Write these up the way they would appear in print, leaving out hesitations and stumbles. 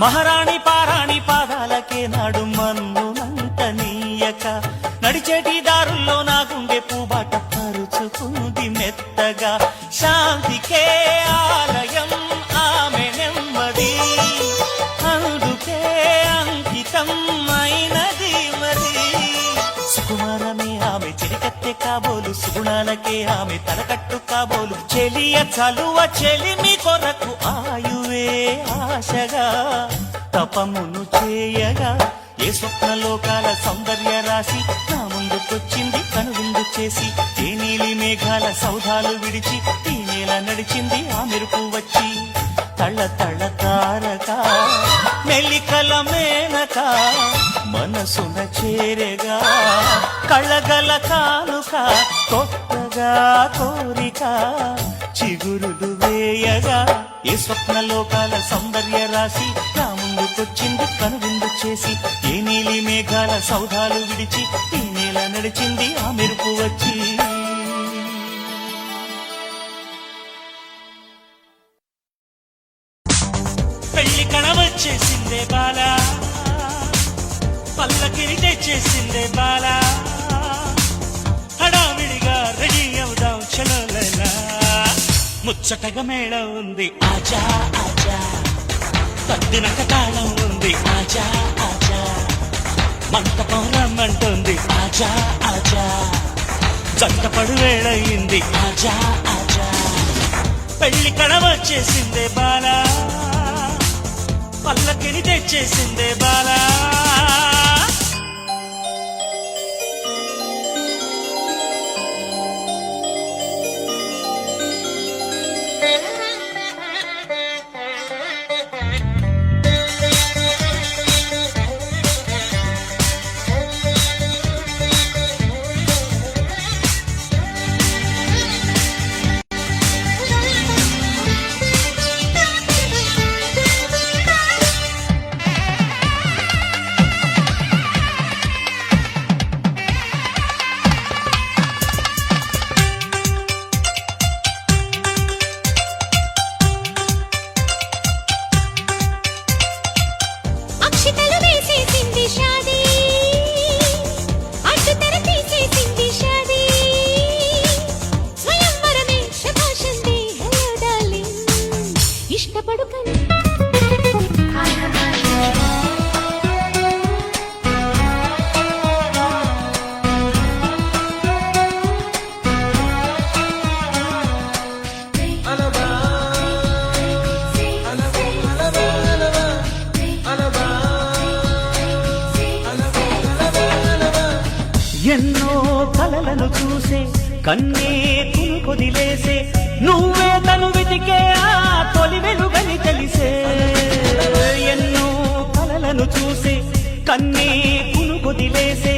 మహారాణి పారాణి పాదాలకే నాడు మన్నునంత నీయక నడిచేటి దారుల్లో నా గుండె పూబాట పరుచుకుంది మెత్తగా శాంతికే ఆలయం ఆమె నెమ్మది అందుకే అంకితం అయినది మరి సుకుమారమే ఆమె చెలికత్తె కాబోలు సుగుణాలకే ఆమె తలకట్టు కాబోలు చెలియ చలువ చెలిమి కొరకు ఆయువే ఆశగా తపమును చేయగా ఏ స్వప్నలోకాల సౌందర్య రాశి నా ముందుకొచ్చింది కనువిందు చేసి ఏ నీలి మేఘాల సౌధాలు విడిచి ఈ నేల నడిచింది ఆ మెరుపు వచ్చి తళ్ళ తళ్ళ తారక మెల్లికల మేనక మనసున చేరగా కళ్ళగల కానుక కొత్తగా కోరిక చిగురులు వేయగా ఏ స్వప్నలోకాల సౌందర్య రాశి నా ముందుకొచ్చింది కనువిందు చేసి ఏ నీలి మేఘాల సౌధాలు విడిచి ఈ నేల నడిచింది ఆ మెరుపు వచ్చి పెళ్లి కణవచ్చేసిందే బాలా పల్లకిని తెచ్చేసిందే బాలా హడావిడిగా రెడీ అవుదాం చలోలైనా ముచ్చటగా మేళ ఉంది ఆజా ఆజా పద్దినక తాళం ఉంది ఆజా ఆజా మంటపం రమ్మంటుంది ఆజా ఆజా జంటపడు వేళయింది ఆజా ఆజా పెళ్లి కణవచ్చేసిందే బాలా పల్లకిని తెచ్చేసిందే బాలా ఎన్నో కలలను చూసే కన్నే కొదిలేసే నువ్వే తను వెతికే ఆ తొలి వెలుగని తెలిసే ఎన్నో కలలను చూసే కన్నే కొదిలేసే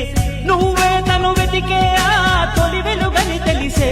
నువ్వే తను వెతికే ఆ తొలి వెలుగని తెలిసే